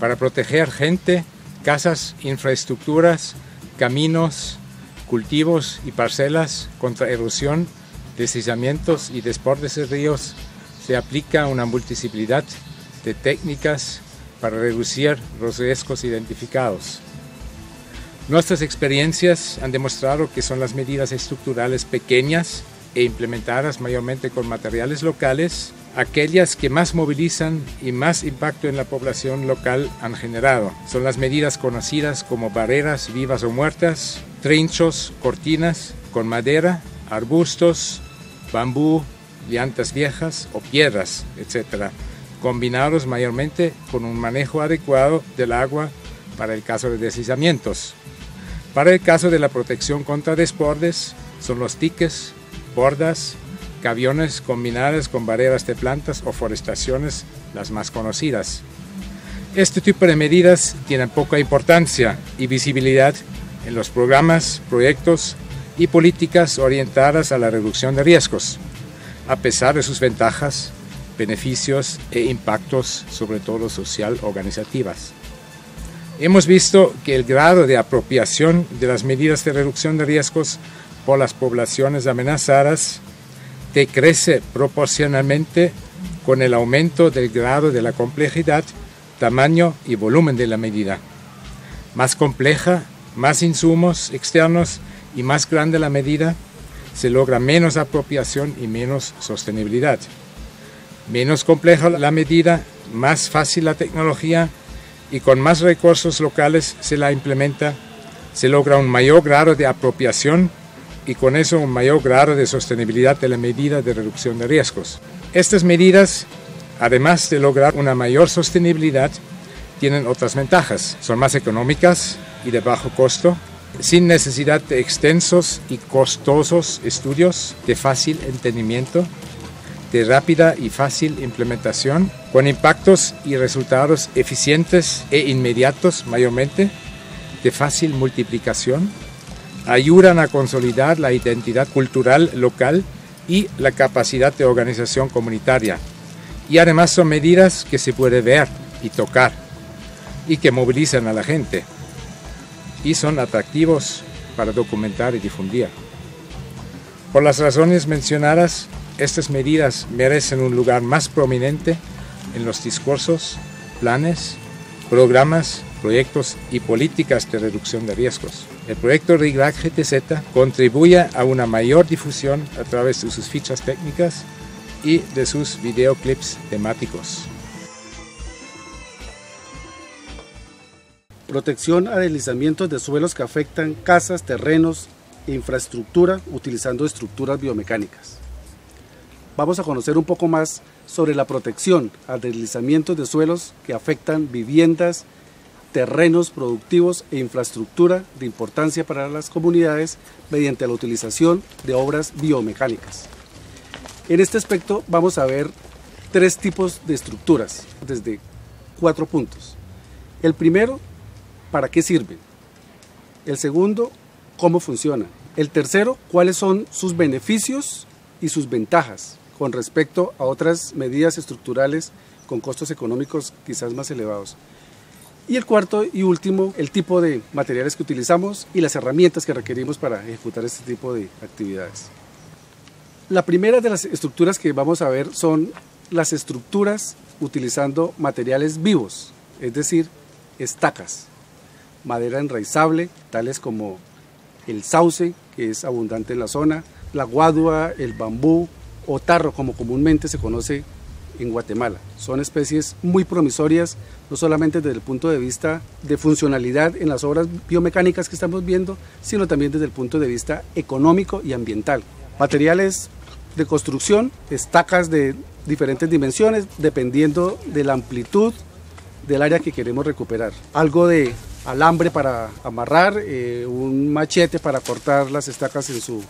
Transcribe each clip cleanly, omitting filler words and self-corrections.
para proteger gente, casas, infraestructuras, caminos, cultivos y parcelas contra erosión, deslizamientos y desbordes de ríos. Se aplica una multiplicidad de técnicas para reducir los riesgos identificados. Nuestras experiencias han demostrado que son las medidas estructurales pequeñas e implementadas mayormente con materiales locales, aquellas que más movilizan y más impacto en la población local han generado. Son las medidas conocidas como barreras vivas o muertas, trinchos, cortinas con madera, arbustos, bambú, llantas viejas o piedras, etc., combinados mayormente con un manejo adecuado del agua para el caso de deslizamientos. Para el caso de la protección contra desbordes, son los diques, bordas, gaviones combinadas con barreras de plantas o forestaciones las más conocidas. Este tipo de medidas tienen poca importancia y visibilidad en los programas, proyectos y políticas orientadas a la reducción de riesgos, a pesar de sus ventajas, beneficios e impactos, sobre todo social organizativas. Hemos visto que el grado de apropiación de las medidas de reducción de riesgos por las poblaciones amenazadas decrece proporcionalmente con el aumento del grado de la complejidad, tamaño y volumen de la medida. Más compleja, más insumos externos y más grande la medida, se logra menos apropiación y menos sostenibilidad. Menos compleja la medida, más fácil la tecnología y con más recursos locales se la implementa, se logra un mayor grado de apropiación y con eso un mayor grado de sostenibilidad de la medida de reducción de riesgos. Estas medidas, además de lograr una mayor sostenibilidad, tienen otras ventajas. Son más económicas y de bajo costo, sin necesidad de extensos y costosos estudios, de fácil entendimiento, de rápida y fácil implementación, con impactos y resultados eficientes e inmediatos mayormente, de fácil multiplicación, ayudan a consolidar la identidad cultural local y la capacidad de organización comunitaria. Y además son medidas que se puede ver y tocar y que movilizan a la gente y son atractivos para documentar y difundir. Por las razones mencionadas, estas medidas merecen un lugar más prominente en los discursos, planes, programas, proyectos y políticas de reducción de riesgos. El proyecto RIGRAC GTZ contribuye a una mayor difusión a través de sus fichas técnicas y de sus videoclips temáticos. Protección a deslizamientos de suelos que afectan casas, terrenos e infraestructura utilizando estructuras biomecánicas. Vamos a conocer un poco más sobre la protección a deslizamientos de suelos que afectan viviendas, terrenos productivos e infraestructura de importancia para las comunidades mediante la utilización de obras biomecánicas. En este aspecto vamos a ver tres tipos de estructuras desde 4 puntos. El primero, ¿para qué sirven? El segundo, ¿cómo funcionan? El tercero, ¿cuáles son sus beneficios y sus ventajas con respecto a otras medidas estructurales con costos económicos quizás más elevados? Y el cuarto y último, el tipo de materiales que utilizamos y las herramientas que requerimos para ejecutar este tipo de actividades. La primera de las estructuras que vamos a ver son las estructuras utilizando materiales vivos, es decir, estacas, madera enraizable, tales como el sauce, que es abundante en la zona, la guadua, el bambú o tarro, como comúnmente se conoce en Guatemala. Son especies muy promisorias, no solamente desde el punto de vista de funcionalidad en las obras biomecánicas que estamos viendo, sino también desde el punto de vista económico y ambiental. Materiales de construcción, estacas de diferentes dimensiones, dependiendo de la amplitud del área que queremos recuperar. Algo de alambre para amarrar, un machete para cortar las estacas en sus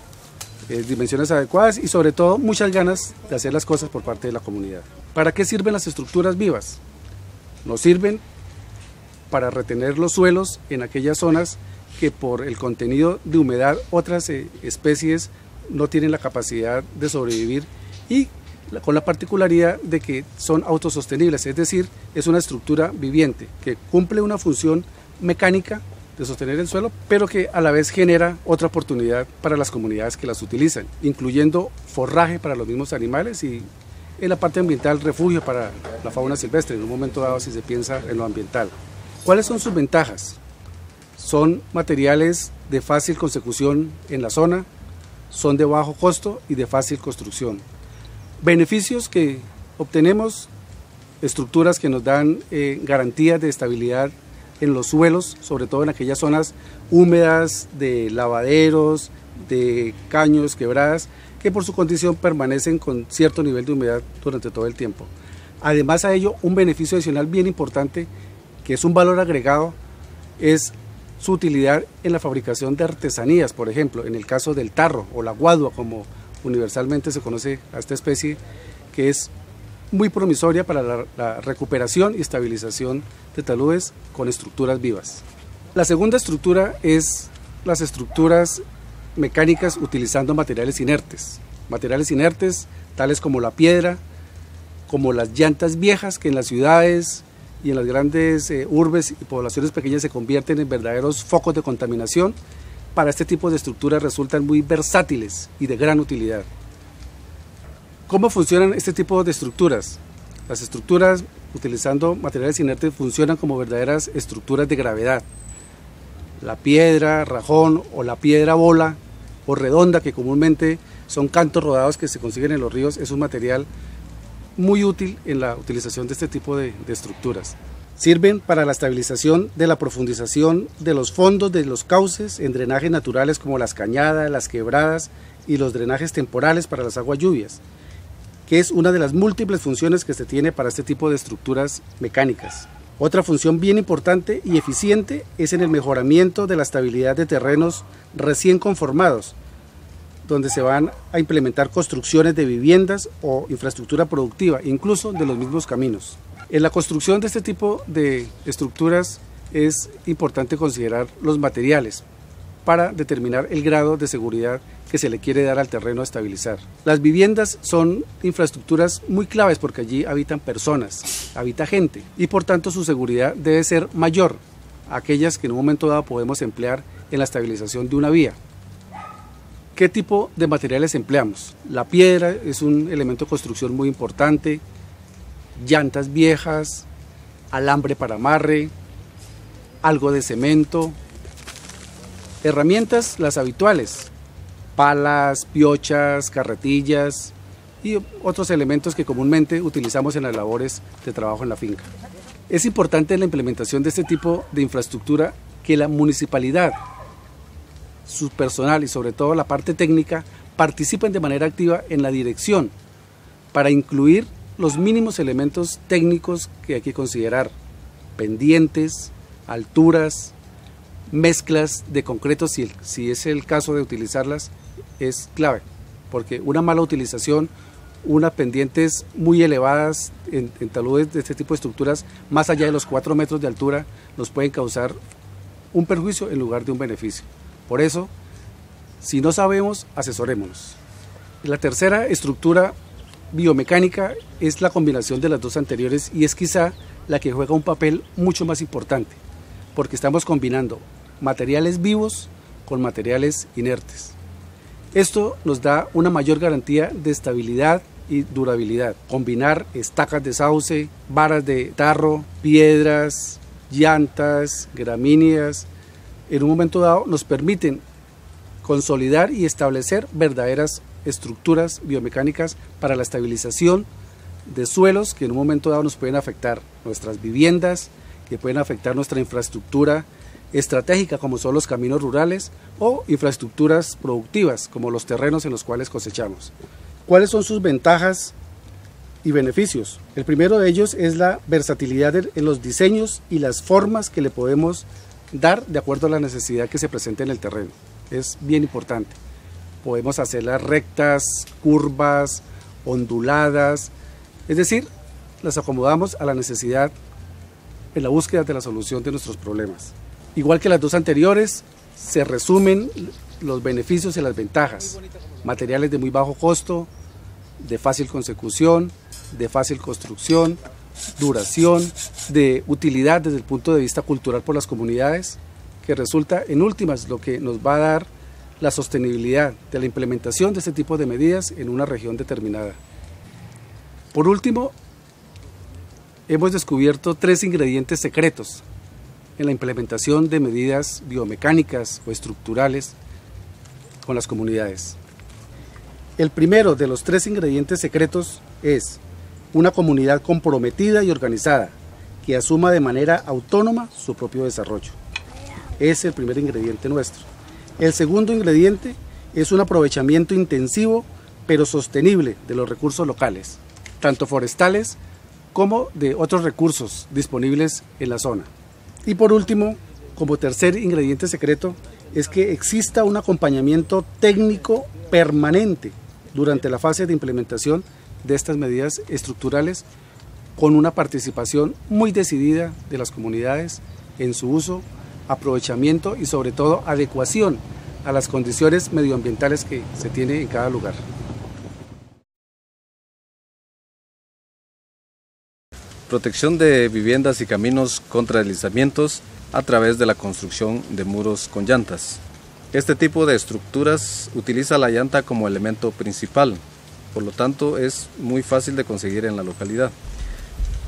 dimensiones adecuadas y sobre todo muchas ganas de hacer las cosas por parte de la comunidad. ¿Para qué sirven las estructuras vivas? Nos sirven para retener los suelos en aquellas zonas que por el contenido de humedad otras especies no tienen la capacidad de sobrevivir y con la particularidad de que son autosostenibles, es decir, es una estructura viviente que cumple una función mecánica de sostener el suelo, pero que a la vez genera otra oportunidad para las comunidades que las utilizan, incluyendo forraje para los mismos animales y en la parte ambiental refugio para la fauna silvestre, en un momento dado si se piensa en lo ambiental. ¿Cuáles son sus ventajas? Son materiales de fácil consecución en la zona, son de bajo costo y de fácil construcción. Beneficios que obtenemos: estructuras que nos dan garantías de estabilidad en los suelos, sobre todo en aquellas zonas húmedas de lavaderos, de caños, quebradas, que por su condición permanecen con cierto nivel de humedad durante todo el tiempo. Además a ello, un beneficio adicional bien importante, que es un valor agregado, es su utilidad en la fabricación de artesanías, por ejemplo, en el caso del tarro o la guadua, como universalmente se conoce a esta especie, que es muy promisoria para la recuperación y estabilización de taludes con estructuras vivas. La segunda estructura es las estructuras mecánicas utilizando materiales inertes tales como la piedra, como las llantas viejas que en las ciudades y en las grandes urbes y poblaciones pequeñas se convierten en verdaderos focos de contaminación. Para este tipo de estructuras resultan muy versátiles y de gran utilidad. ¿Cómo funcionan este tipo de estructuras? Las estructuras utilizando materiales inertes funcionan como verdaderas estructuras de gravedad. La piedra, rajón o la piedra bola o redonda, que comúnmente son cantos rodados que se consiguen en los ríos, es un material muy útil en la utilización de este tipo de estructuras. Sirven para la estabilización de la profundización de los fondos de los cauces en drenajes naturales como las cañadas, las quebradas y los drenajes temporales para las aguas lluvias, que es una de las múltiples funciones que se tiene para este tipo de estructuras mecánicas. Otra función bien importante y eficiente es en el mejoramiento de la estabilidad de terrenos recién conformados, donde se van a implementar construcciones de viviendas o infraestructura productiva, incluso de los mismos caminos. En la construcción de este tipo de estructuras es importante considerar los materiales para determinar el grado de seguridad que se le quiere dar al terreno a estabilizar. Las viviendas son infraestructuras muy claves porque allí habitan personas, habita gente y por tanto su seguridad debe ser mayor a aquellas que en un momento dado podemos emplear en la estabilización de una vía. ¿Qué tipo de materiales empleamos? La piedra es un elemento de construcción muy importante, llantas viejas, alambre para amarre, algo de cemento, herramientas las habituales, palas, piochas, carretillas y otros elementos que comúnmente utilizamos en las labores de trabajo en la finca. Es importante en la implementación de este tipo de infraestructura que la municipalidad, su personal y sobre todo la parte técnica participen de manera activa en la dirección para incluir los mínimos elementos técnicos que hay que considerar: pendientes, alturas, mezclas de concreto, si es el caso de utilizarlas, es clave, porque una mala utilización, unas pendientes muy elevadas en taludes de este tipo de estructuras, más allá de los 4 metros de altura, nos pueden causar un perjuicio en lugar de un beneficio. Por eso, si no sabemos, asesorémonos. La tercera estructura biomecánica es la combinación de las dos anteriores y es quizá la que juega un papel mucho más importante, porque estamos combinando materiales vivos con materiales inertes. Esto nos da una mayor garantía de estabilidad y durabilidad. Combinar estacas de sauce, varas de tarro, piedras, llantas, gramíneas, en un momento dado nos permiten consolidar y establecer verdaderas estructuras biomecánicas para la estabilización de suelos que en un momento dado nos pueden afectar nuestras viviendas, que pueden afectar nuestra infraestructura estratégica como son los caminos rurales o infraestructuras productivas como los terrenos en los cuales cosechamos. ¿Cuáles son sus ventajas y beneficios? El primero de ellos es la versatilidad en los diseños y las formas que le podemos dar de acuerdo a la necesidad que se presente en el terreno. Es bien importante. Podemos hacerlas rectas, curvas, onduladas, es decir, las acomodamos a la necesidad en la búsqueda de la solución de nuestros problemas. Igual que las dos anteriores, se resumen los beneficios y las ventajas. Materiales de muy bajo costo, de fácil consecución, de fácil construcción, duración, de utilidad desde el punto de vista cultural por las comunidades, que resulta en últimas lo que nos va a dar la sostenibilidad de la implementación de este tipo de medidas en una región determinada. Por último, hemos descubierto 3 ingredientes secretos en la implementación de medidas biomecánicas o estructurales con las comunidades. El primero de los 3 ingredientes secretos es una comunidad comprometida y organizada que asuma de manera autónoma su propio desarrollo. Ese es el primer ingrediente nuestro. El segundo ingrediente es un aprovechamiento intensivo pero sostenible de los recursos locales, tanto forestales como de otros recursos disponibles en la zona. Y por último, como tercer ingrediente secreto, es que exista un acompañamiento técnico permanente durante la fase de implementación de estas medidas estructurales, con una participación muy decidida de las comunidades en su uso, aprovechamiento y sobre todo adecuación a las condiciones medioambientales que se tiene en cada lugar. Protección de viviendas y caminos contra deslizamientos a través de la construcción de muros con llantas. Este tipo de estructuras utiliza la llanta como elemento principal, por lo tanto es muy fácil de conseguir en la localidad.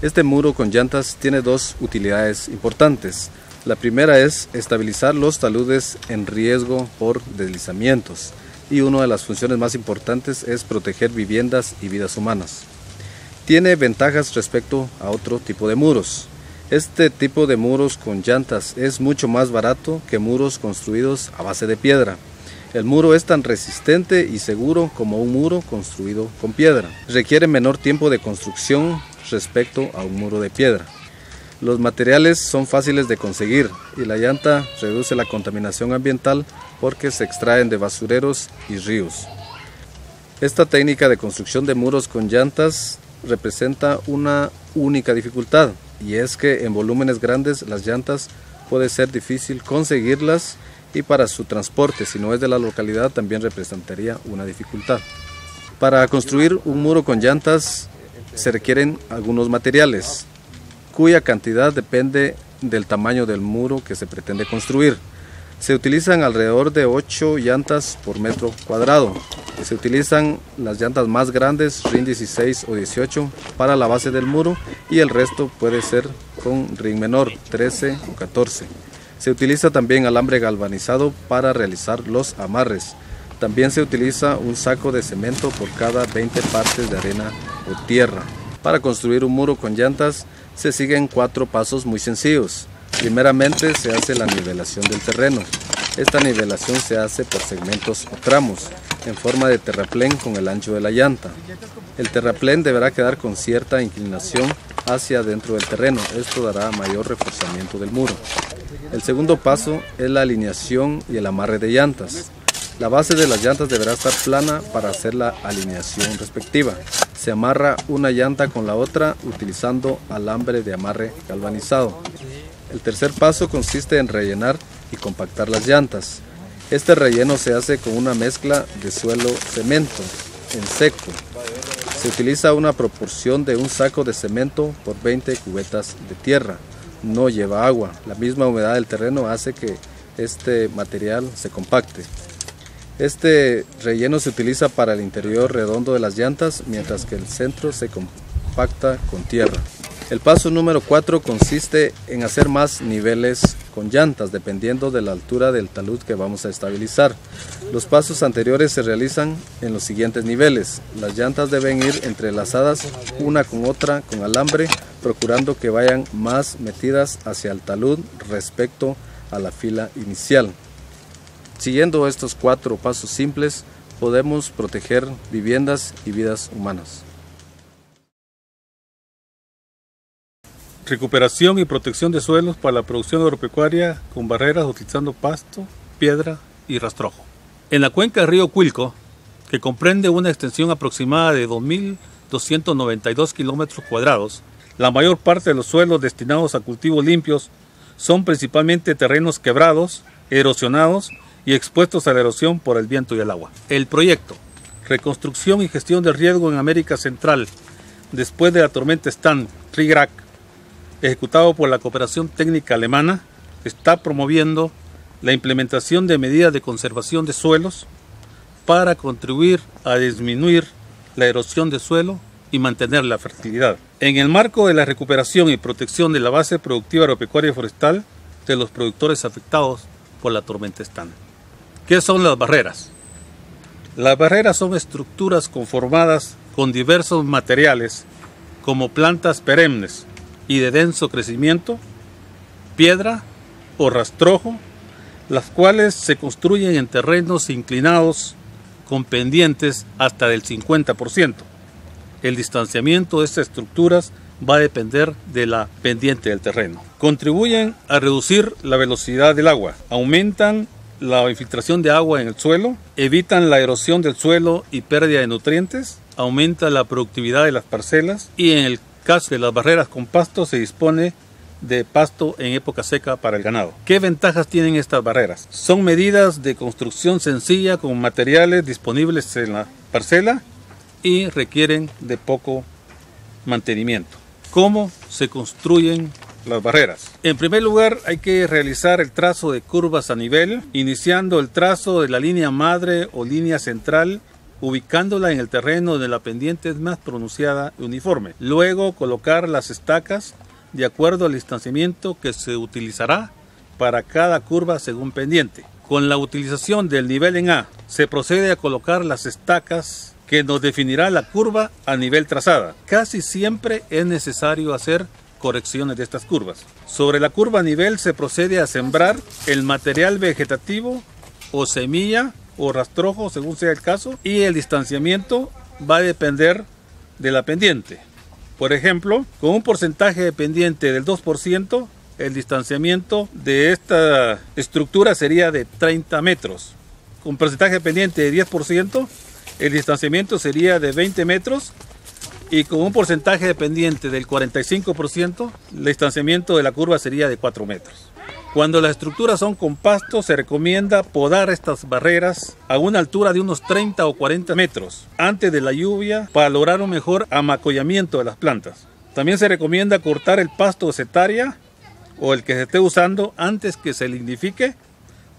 Este muro con llantas tiene 2 utilidades importantes. La primera es estabilizar los taludes en riesgo por deslizamientos, y una de las funciones más importantes es proteger viviendas y vidas humanas. Tiene ventajas respecto a otro tipo de muros. Este tipo de muros con llantas es mucho más barato que muros construidos a base de piedra. El muro es tan resistente y seguro como un muro construido con piedra. Requiere menor tiempo de construcción respecto a un muro de piedra. Los materiales son fáciles de conseguir y la llanta reduce la contaminación ambiental porque se extraen de basureros y ríos. Esta técnica de construcción de muros con llantas representa una única dificultad, y es que en volúmenes grandes las llantas puede ser difícil conseguirlas, y para su transporte, si no es de la localidad, también representaría una dificultad. Para construir un muro con llantas se requieren algunos materiales, cuya cantidad depende del tamaño del muro que se pretende construir. Se utilizan alrededor de 8 llantas por metro cuadrado. Se utilizan las llantas más grandes, RIN 16 o 18, para la base del muro, y el resto puede ser con RIN menor, 13 o 14. Se utiliza también alambre galvanizado para realizar los amarres. También se utiliza un saco de cemento por cada 20 partes de arena o tierra. Para construir un muro con llantas se siguen 4 pasos muy sencillos. Primeramente se hace la nivelación del terreno. Esta nivelación se hace por segmentos o tramos, en forma de terraplén con el ancho de la llanta. El terraplén deberá quedar con cierta inclinación hacia dentro del terreno. Esto dará mayor reforzamiento del muro. El segundo paso es la alineación y el amarre de llantas. La base de las llantas deberá estar plana para hacer la alineación respectiva. Se amarra una llanta con la otra utilizando alambre de amarre galvanizado. El tercer paso consiste en rellenar y compactar las llantas. Este relleno se hace con una mezcla de suelo-cemento en seco. Se utiliza una proporción de un saco de cemento por 20 cubetas de tierra. No lleva agua. La misma humedad del terreno hace que este material se compacte. Este relleno se utiliza para el interior redondo de las llantas, mientras que el centro se compacta con tierra. El paso número 4 consiste en hacer más niveles con llantas, dependiendo de la altura del talud que vamos a estabilizar. Los pasos anteriores se realizan en los siguientes niveles. Las llantas deben ir entrelazadas una con otra con alambre, procurando que vayan más metidas hacia el talud respecto a la fila inicial. Siguiendo estos 4 pasos simples, podemos proteger viviendas y vidas humanas. Recuperación y protección de suelos para la producción agropecuaria con barreras utilizando pasto, piedra y rastrojo. En la cuenca del río Cuilco, que comprende una extensión aproximada de 2.292 kilómetros cuadrados, la mayor parte de los suelos destinados a cultivos limpios son principalmente terrenos quebrados, erosionados y expuestos a la erosión por el viento y el agua. El proyecto Reconstrucción y gestión del riesgo en América Central, después de la tormenta Stan, RIGRAC, ejecutado por la Cooperación Técnica Alemana, está promoviendo la implementación de medidas de conservación de suelos para contribuir a disminuir la erosión de suelo y mantener la fertilidad. En el marco de la recuperación y protección de la base productiva agropecuaria y forestal de los productores afectados por la tormenta Stan. ¿Qué son las barreras? Las barreras son estructuras conformadas con diversos materiales como plantas perennes y de denso crecimiento, piedra o rastrojo, las cuales se construyen en terrenos inclinados con pendientes hasta del 50%. El distanciamiento de estas estructuras va a depender de la pendiente del terreno. Contribuyen a reducir la velocidad del agua, aumentan la infiltración de agua en el suelo, evitan la erosión del suelo y pérdida de nutrientes, aumenta la productividad de las parcelas y en el caso de las barreras con pasto se dispone de pasto en época seca para el ganado. ¿Qué ventajas tienen estas barreras? Son medidas de construcción sencilla con materiales disponibles en la parcela y requieren de poco mantenimiento. ¿Cómo se construyen las barreras? En primer lugar, hay que realizar el trazo de curvas a nivel, iniciando el trazo de la línea madre o línea central, ubicándola en el terreno donde la pendiente es más pronunciada y uniforme. Luego, colocar las estacas de acuerdo al distanciamiento que se utilizará para cada curva según pendiente. Con la utilización del nivel en A, se procede a colocar las estacas que nos definirá la curva a nivel trazada. Casi siempre es necesario hacer correcciones de estas curvas. Sobre la curva a nivel se procede a sembrar el material vegetativo o semilla o rastrojo según sea el caso, y el distanciamiento va a depender de la pendiente. Por ejemplo, con un porcentaje de pendiente del 2%, el distanciamiento de esta estructura sería de 30 metros. Con porcentaje de pendiente de 10%, el distanciamiento sería de 20 metros. Y con un porcentaje de pendiente del 45%, el distanciamiento de la curva sería de 4 metros. Cuando las estructuras son con pasto, se recomienda podar estas barreras a una altura de unos 30 o 40 metros antes de la lluvia para lograr un mejor amacollamiento de las plantas. También se recomienda cortar el pasto de setaria o el que se esté usando antes que se lignifique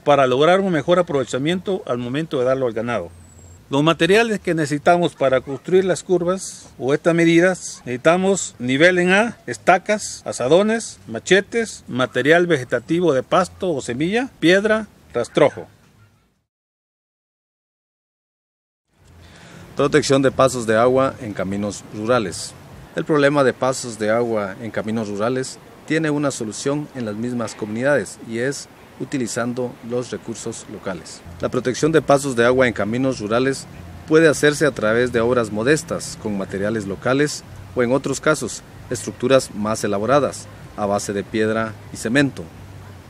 para lograr un mejor aprovechamiento al momento de darlo al ganado. Los materiales que necesitamos para construir las curvas o estas medidas, necesitamos nivel en A, estacas, azadones, machetes, material vegetativo de pasto o semilla, piedra, rastrojo. Protección de pasos de agua en caminos rurales. El problema de pasos de agua en caminos rurales tiene una solución en las mismas comunidades y es utilizando los recursos locales. La protección de pasos de agua en caminos rurales puede hacerse a través de obras modestas con materiales locales o en otros casos estructuras más elaboradas a base de piedra y cemento.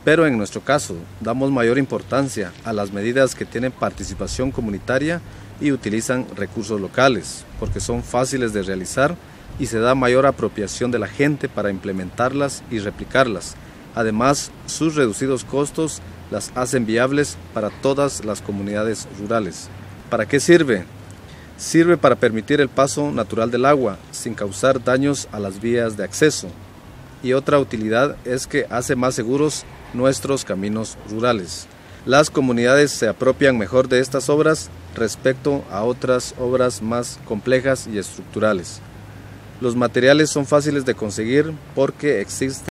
Pero en nuestro caso damos mayor importancia a las medidas que tienen participación comunitaria y utilizan recursos locales porque son fáciles de realizar y se da mayor apropiación de la gente para implementarlas y replicarlas. Además, sus reducidos costos las hacen viables para todas las comunidades rurales. ¿Para qué sirve? Sirve para permitir el paso natural del agua sin causar daños a las vías de acceso. Y otra utilidad es que hace más seguros nuestros caminos rurales. Las comunidades se apropian mejor de estas obras respecto a otras obras más complejas y estructurales. Los materiales son fáciles de conseguir porque existen